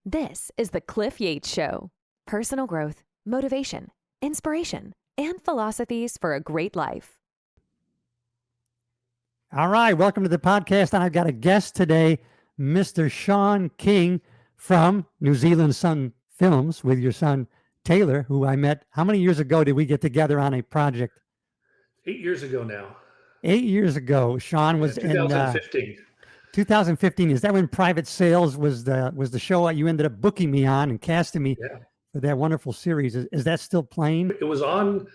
This is the Cliff Yates Show. Personal growth, motivation, inspiration, and philosophies for a great life. All right, welcome to the podcast. And I've got a guest today, Mr. Sean King from New Zealand Sun Films with your son, Taylor, who I met. How many years ago did we get together on a project? 8 years ago now. 8 years ago. Sean was Yeah, in 2015. 2015. Is that when Private Sales was the show you ended up booking me on and casting me Yeah. for that wonderful series? Is that still playing? It was on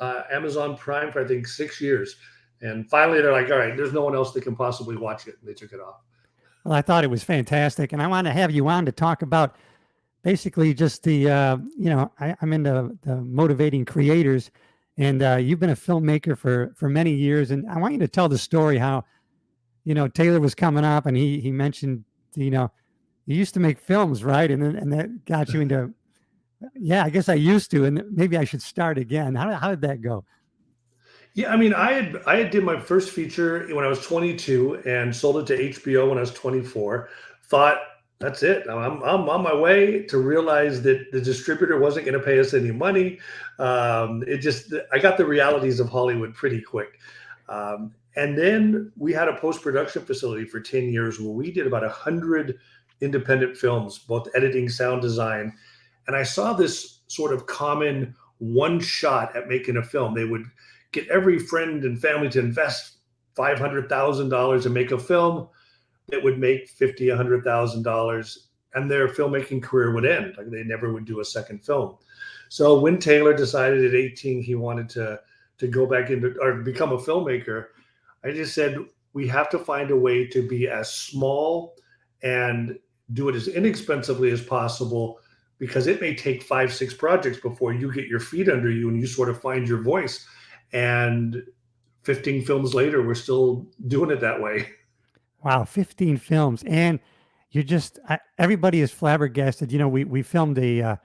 Amazon Prime for, I think, 6 years. And finally, they're like, all right, there's no one else that can possibly watch it. And they took it off. Well, I thought it was fantastic. And I want to have you on to talk about basically just the, I'm into the motivating creators. And you've been a filmmaker for many years. And I want you to tell the story how, Taylor was coming up and he mentioned, you used to make films, right? And that got you into, yeah, I guess I used to, and maybe I should start again. How did that go? Yeah, I mean, I had did my first feature when I was 22 and sold it to HBO when I was 24. Thought that's it. I'm on my way to realize that the distributor wasn't going to pay us any money. I got the realities of Hollywood pretty quick. And then we had a post-production facility for 10 years where we did about 100 independent films, both editing, sound design. And I saw this sort of common one shot at making a film. They would get every friend and family to invest $500,000 and make a film that would make $50,000, $100,000, and their filmmaking career would end. Like they never would do a second film. So when Taylor decided at 18 he wanted to go back into or become a filmmaker, I just said we have to find a way to be as small and do it as inexpensively as possible, because it may take 5-6 projects before you get your feet under you and you sort of find your voice. And 15 films later, we're still doing it that way. Wow, 15 films. And everybody is flabbergasted. We filmed a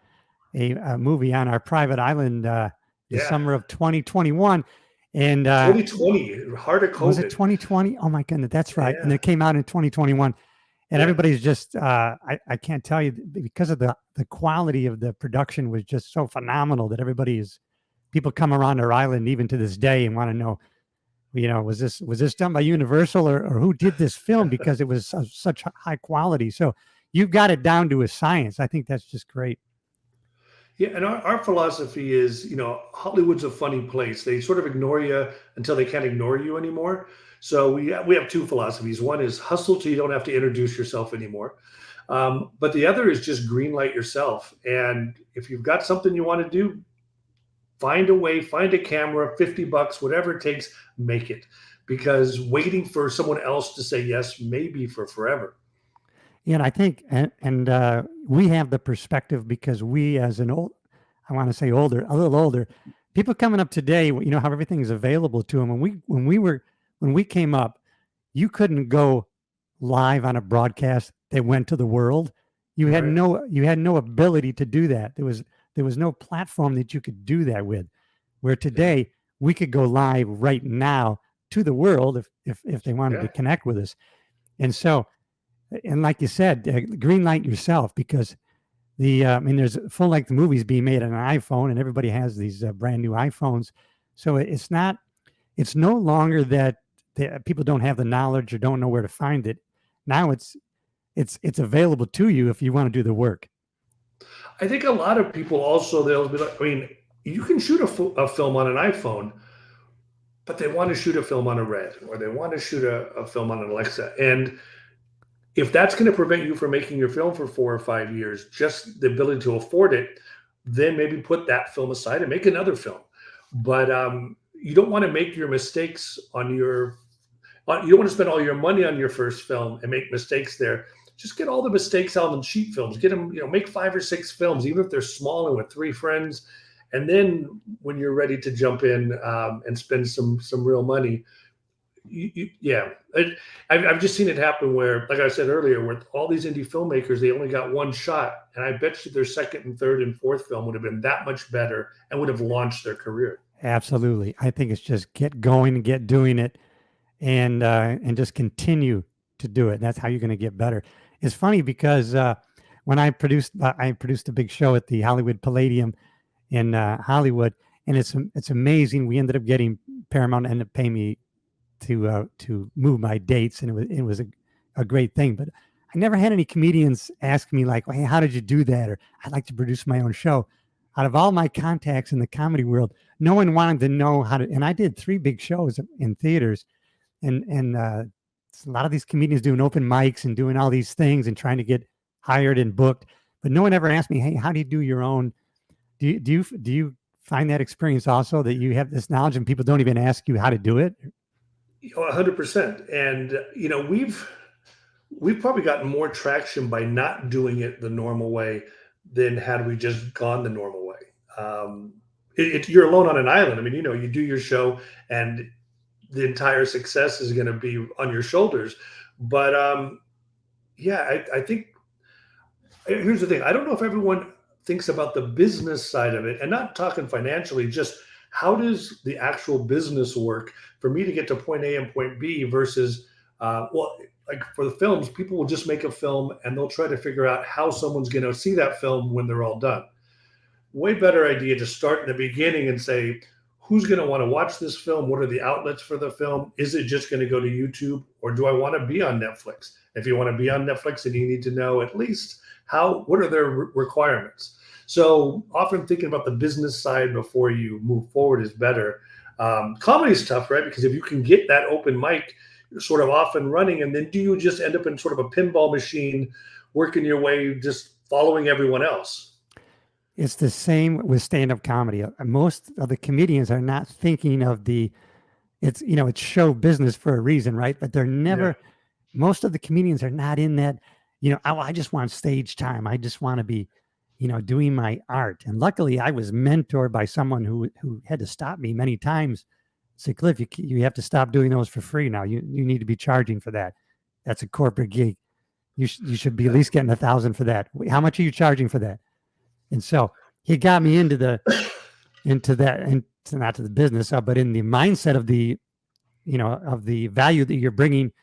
movie on our private island the summer of 2021. And 2020, heart of COVID. Was it 2020? Oh my goodness, that's right. Yeah. And it came out in 2021. And everybody's just, I can't tell you, because of the quality of the production was just so phenomenal that people come around our island even to this day and want to know, was this done by Universal or who did this film, because it was such high quality. So you've got it down to a science. I think that's just great. Yeah, and our philosophy is, Hollywood's a funny place. They sort of ignore you until they can't ignore you anymore. So we have two philosophies. One is hustle till you don't have to introduce yourself anymore. But the other is just greenlight yourself. And if you've got something you want to do, find a way, find a camera, $50, whatever it takes, make it. Because waiting for someone else to say yes may be for forever. Yeah, and I think, and we have the perspective because we, as a little older, people coming up today, how everything is available to them. When we came up, you couldn't go live on a broadcast that went to the world. You had no ability to do that. There was no platform that you could do that with. Where today we could go live right now to the world if they wanted to connect with us. And so, and like you said, greenlight yourself, because there's full length movies being made on an iPhone, and everybody has these brand new iPhones. So it's no longer that people don't have the knowledge or don't know where to find it. Now it's available to you if you want to do the work. I think a lot of people also, they'll be like, you can shoot a film on an iPhone, but they want to shoot a film on a Red, or they want to shoot a film on an Alexa. And if that's going to prevent you from making your film for 4 or 5 years, just the ability to afford it, then maybe put that film aside and make another film. But you don't want to make your mistakes you don't want to spend all your money on your first film and make mistakes there. Just get all the mistakes out in cheap films. Get them, make 5 or 6 films, even if they're small and with 3 friends. And then when you're ready to jump in and spend some real money, I've just seen it happen where, like I said earlier, with all these indie filmmakers, they only got one shot. And I bet you their second and third and fourth film would have been that much better and would have launched their career. Absolutely. I think it's just get going and get doing it and just continue to do it. That's how you're going to get better. It's funny because when I produced a big show at the Hollywood Palladium in Hollywood, and it's amazing. We ended up getting Paramount ended up paying me to move my dates, and it was a great thing. But I never had any comedians ask me like, "Hey, how did you do that?" Or "I'd like to produce my own show." Out of all my contacts in the comedy world, no one wanted to know how to. And I did 3 big shows in theaters, and a lot of these comedians doing open mics and doing all these things and trying to get hired and booked. But no one ever asked me, "Hey, how do you do your own?" Do you find that experience also, that you have this knowledge and people don't even ask you how to do it? 100%. And we've probably gotten more traction by not doing it the normal way than had we just gone the normal way. You're alone on an island. I mean, you do your show, and the entire success is going to be on your shoulders. But yeah, I think here's the thing. I don't know if everyone thinks about the business side of it, and not talking financially, just how does the actual business work for me to get to point A and point B versus, well, like for the films, people will just make a film and they'll try to figure out how someone's going to see that film when they're all done. Way better idea to start in the beginning and say, who's going to want to watch this film? What are the outlets for the film? Is it just going to go to YouTube, or do I want to be on Netflix? If you want to be on Netflix, then you need to know at least what are their requirements. So often thinking about the business side before you move forward is better. Comedy is tough, right? Because if you can get that open mic sort of off and running, and then do you just end up in sort of a pinball machine, working your way, just following everyone else? It's the same with stand-up comedy. Most of the comedians are not thinking of it's show business for a reason, right? But they're never, Yeah. most of the comedians are not in that, I just want stage time. I just want to be, doing my art. And luckily I was mentored by someone who had to stop me many times. Say, Cliff, you have to stop doing those for free now. You need to be charging for that. That's a corporate gig. You should be at least getting 1,000 for that. How much are you charging for that? And so he got me into that, and not to the business, but in the mindset of of the value that you're bringing.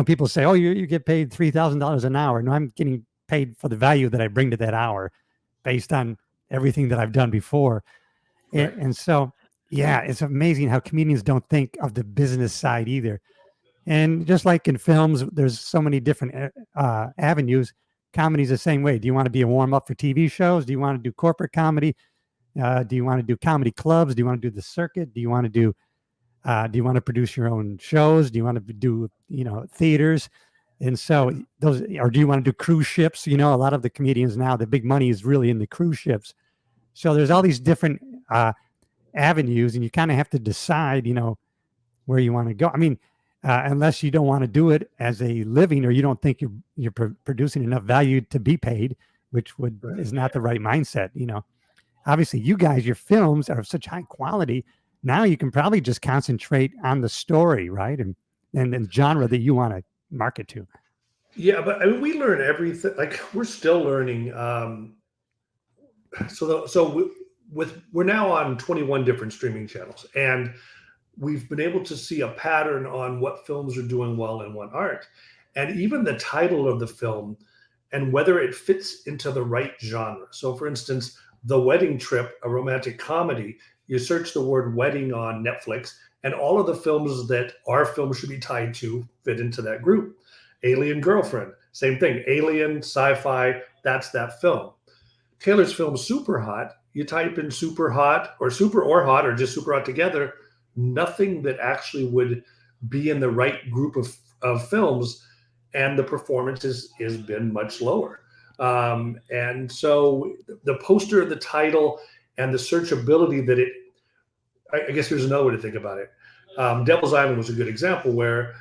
People say, "Oh, you get paid $3,000 an hour." No, I'm getting paid for the value that I bring to that hour, based on everything that I've done before. Right. And so, yeah, it's amazing how comedians don't think of the business side either. And just like in films, there's so many different avenues. Comedy's the same way. Do you want to be a warm up for TV shows? Do you want to do corporate comedy? Do you want to do comedy clubs? Do you want to do the circuit? Do you want to produce your own shows? Do you want to do, theaters? And so or do you want to do cruise ships? A lot of the comedians now, the big money is really in the cruise ships. So there's all these different avenues, and you kind of have to decide, where you want to go. I mean, unless you don't want to do it as a living, or you don't think you're producing enough value to be paid, which is not the right mindset. Obviously, you guys, your films are of such high quality. Now you can probably just concentrate on the story, right, and the genre that you want to market to. Yeah, but I mean, we learn everything. Like, we're still learning. We're now on 21 different streaming channels, and we've been able to see a pattern on what films are doing well and what aren't. And even the title of the film and whether it fits into the right genre. So, for instance, The Wedding Trip, a romantic comedy, you search the word wedding on Netflix, and all of the films that our film should be tied to fit into that group. Alien Girlfriend, same thing. Alien, sci-fi, that's that film. Taylor's film Super Hot, you type in super hot or hot or just super hot together, nothing that actually would be in the right group of films, and the performance has been much lower. And so the poster, the title, and the searchability that I guess here's another way to think about it. Devil's Island was a good example where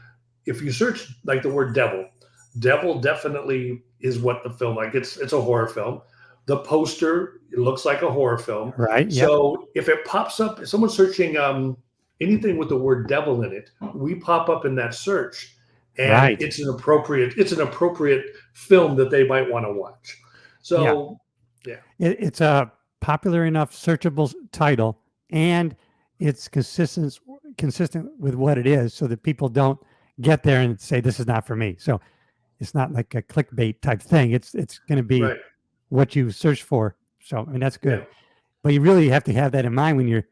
if you search like the word devil definitely is what the film, like it's a horror film. The poster, it looks like a horror film. Right. Yep. So if it pops up, if someone's searching anything with the word devil in it, we pop up in that search, and Right. it's an appropriate film that they might want to watch. So yeah. It's a popular enough searchable title, and it's consistent with what it is, so that people don't get there and say, this is not for me. So It's not like a clickbait type thing. It's going to be Right. what you search for. So, I mean, that's Yeah. good. But you really have to have that in mind when you're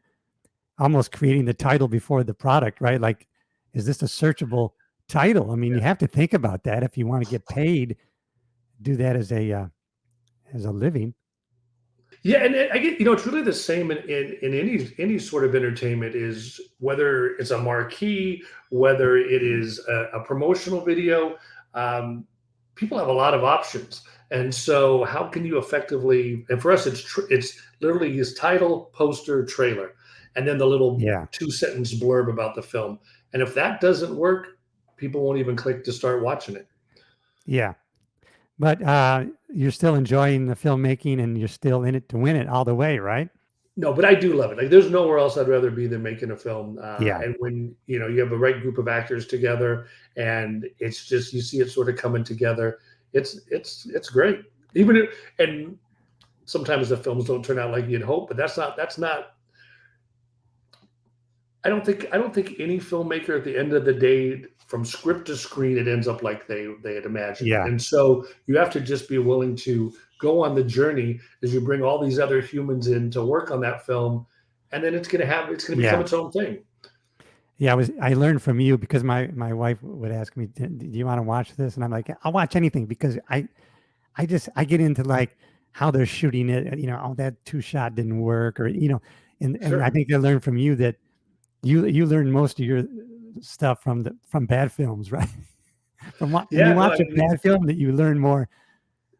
almost creating the title before the product, right? Like, is this a searchable title? I mean, you have to think about that if you want to get paid. Do that as a living. Yeah, and I get, it's really the same in any sort of entertainment, is whether it's a marquee, whether it is a promotional video. Um, People have a lot of options, and so how can you effectively? And for us, it's literally his title, poster, trailer, and then the little Yeah, 2 sentence blurb about the film. And if that doesn't work, people won't even click to start watching it. yeah. But you're still enjoying the filmmaking, and you're still in it to win it all the way, right? No, but I do love it. Like, there's nowhere else I'd rather be than making a film. Yeah, And when you have the right group of actors together, and it's just you see it sort of coming together. It's great. Even if, and sometimes the films don't turn out like you'd hope, but that's not. I don't think any filmmaker at the end of the day, from script to screen, it ends up like they had imagined. yeah, And so you have to just be willing to go on the journey as you bring all these other humans in to work on that film, and then it's gonna become yeah. its own thing. Yeah, I learned from you because my wife would ask me, Do you want to watch this?" And I'm like, "I'll watch anything," because I get into like how they're shooting it. Oh, that two shot didn't work, or and I Sure. think I learned from you that you learn most of your stuff from bad films, right? When you Yeah, no, watch I a mean, bad film, that you learn more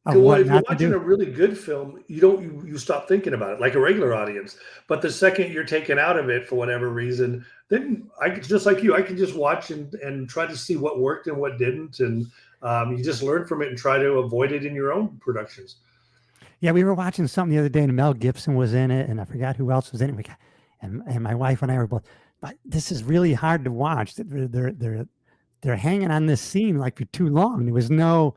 of well, what if you're not to watching do. a really good film, you stop thinking about it like a regular audience. But the second you're taken out of it for whatever reason, then just like you, I can just watch and try to see what worked and what didn't, and you just learn from it and try to avoid it in your own productions. Yeah, we were watching something the other day, and Mel Gibson was in it, and I forgot who else was in it. And my wife and I were both, but this is really hard to watch. They're hanging on this scene like for too long. There was no,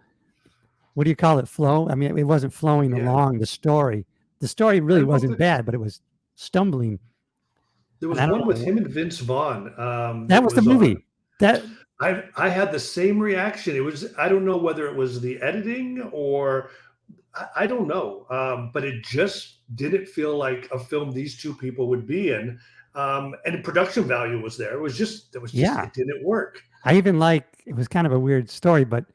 what do you call it, flow? I mean, it wasn't flowing Yeah, along the story. The story I really don't know if wasn't bad, but it was stumbling. there And was I don't one with know. him and Vince Vaughn That that was the was on. movie. That I had the same reaction. It was, I don't know whether it was the editing or I don't know, but it just didn't feel like a film these two people would be in. And the production value was there. yeah. It didn't work. I even like, it was kind of a weird story, but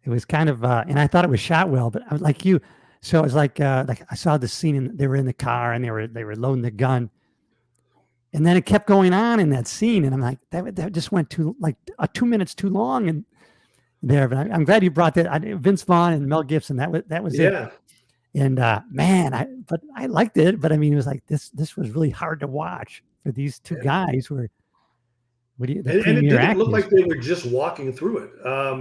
it was kind of and I thought it was shot well, but I was like you. So it was like I saw the scene, and they were in the car, and they were loading the gun. And then it kept going on in that scene, and I'm like, that just went too, like 2 minutes too long, and there. But I'm glad you brought that. Vince Vaughn and Mel Gibson. That was it. Yeah. And man, I liked it. But I mean, it was like this was really hard to watch for these two guys who are the And it premier didn't look actors. like they were just walking through it.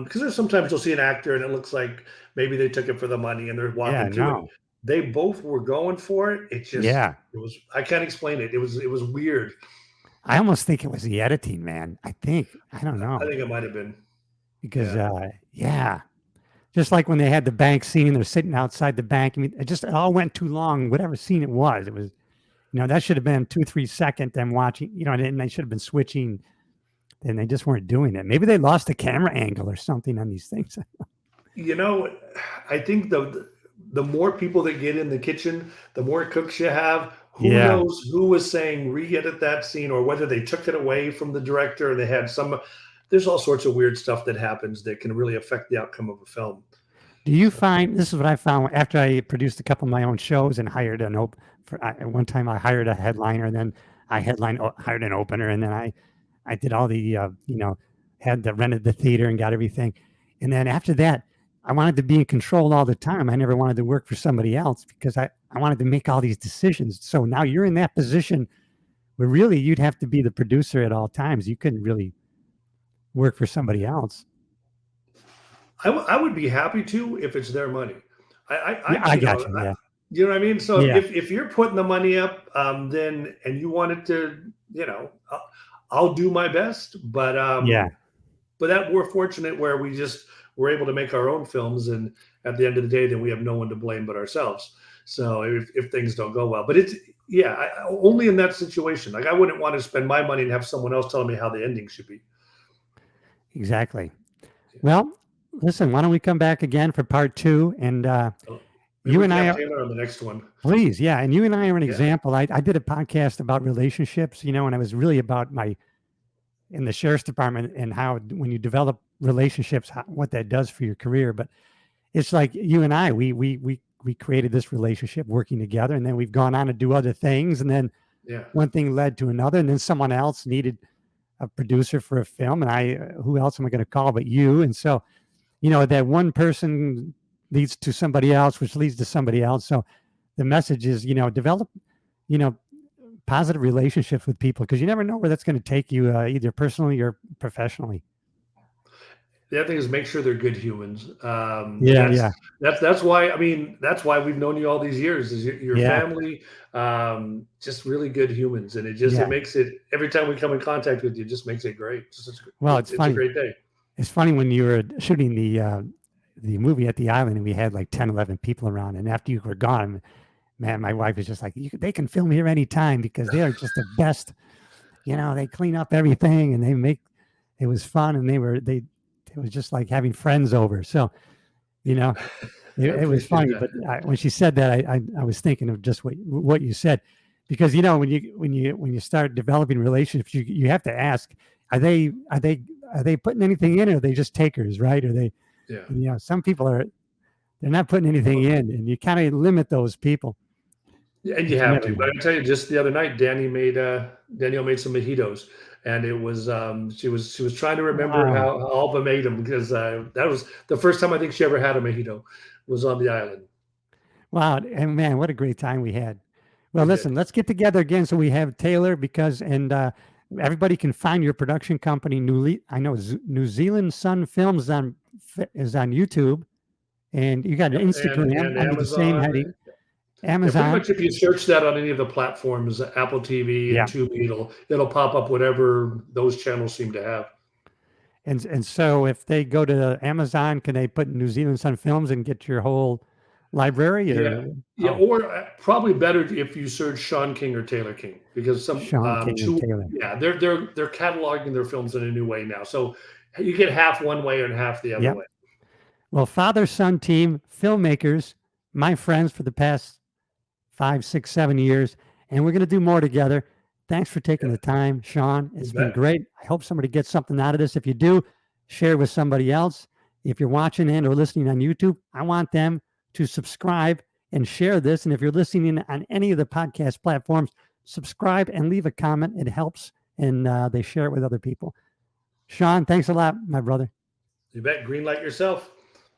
Because there's sometimes you'll see an actor and it looks like maybe they took it for the money and they're Yeah, walking through it. no, They both were going for it. yeah. It was, I can't explain it. It was weird. I almost think it was the editing, man. I don't I know think it might have been. because Yeah. yeah, just like when they had the bank scene, they're sitting outside the bank. I mean, it all went too long. Whatever scene it was, that should have been 2 3 seconds. Them watching, and they should have been switching, and they just weren't doing it. Maybe they lost the camera angle or something on these things. You know, I think the more people that get in the kitchen, the more cooks you have. Who Yeah, knows who was saying re-edit that scene, or whether they took it away from the director and they had some. There's all sorts of weird stuff that happens that can really affect the outcome of a film. do you find this is what I found after I produced a couple of my own shows and hired an op for at one time I hired a headliner, and then hired an opener, and then I did all the had the rented the theater and got everything, and then after that I wanted to be in control all the time. I never wanted to work for somebody else because I wanted to make all these decisions. So now you're in that position where really you'd have to be the producer at all times. You couldn't really work for somebody else. I would be happy to if it's their money. Yeah, I got you. Yeah, You know what I mean. So yeah, if you're putting the money up, then and you want it to, I'll do my best. yeah. But that we're fortunate where we just were able to make our own films, and at the end of the day, then we have no one to blame but ourselves. So if things don't go well, but it's yeah, only in that situation. Like, I wouldn't want to spend my money and have someone else telling me how the ending should be. Exactly. Well, listen, why don't we come back again for part 2? And Maybe you we and can I have are, Taylor on the next one. please, yeah. And you and I are an Yeah. example. I did a podcast about relationships, and I was really about in the sheriff's department and how when you develop relationships, what that does for your career. But it's like you and I, we created this relationship working together, and then we've gone on to do other things, and then Yeah. one thing led to another, and then someone else needed a producer for a film, and who else am I going to call but you? And so, that one person leads to somebody else, which leads to somebody else. So the message is, develop, you know, positive relationships with people, because you never know where that's going to take you, either personally or professionally. The other thing is make sure they're good humans. Yeah. That's why, I mean, that's why we've known you all these years, is your Yeah. family, just really good humans. And it Yeah. makes it, every time we come in contact with you, it just makes it great. Well, It's a funny. great day. It's funny when you were shooting the movie at the island, and we had like 10, 11 people around. And after you were gone, man, my wife was just like, they can film here anytime, because they are just the best. They clean up everything, and it was fun, and it was just like having friends over. So, it was funny. that. But when she said that, I was thinking of just what you said, because when you start developing relationships, you have to ask, are they putting anything in, or are they just takers, right? Or they, Yeah. some people they're not putting anything in, and you kind of limit those people. Yeah, and you have to. But I can tell you, just the other night, Danielle made some mojitos, and it was she was trying to remember Wow. how Alba made them, because that was the first time I think she ever had a mojito, was on the island. Wow, and man, what a great time we had. Well, We listen, did. let's get together again so we have Taylor, and everybody can find your production company. I know New Zealand Sun Films is on YouTube, and you got an Instagram And under the same Amazon. heading. Yeah, pretty Amazon. much if you search that on any of the platforms, Apple TV Yeah. and Tubi, it'll pop up whatever those channels seem to have. And so if they go to Amazon, can they put New Zealand Sun Films and get your whole library? Yeah, or probably better if you search Sean King or Taylor King, because Sean King and Taylor. Yeah, they're cataloging their films in a new way now. So you get half one way and half the other way. Well, father-son team, filmmakers, my friends for the past 5, 6, 7 years, and we're going to do more together. Thanks for taking the time, Sean. It's been great. I hope somebody gets something out of this. If you do, share with somebody else. If you're watching and or listening on YouTube, I want them to subscribe and share this. And if you're listening on any of the podcast platforms, subscribe and leave a comment. It helps, and they share it with other people. Sean, thanks a lot, my brother. You bet. Green light yourself.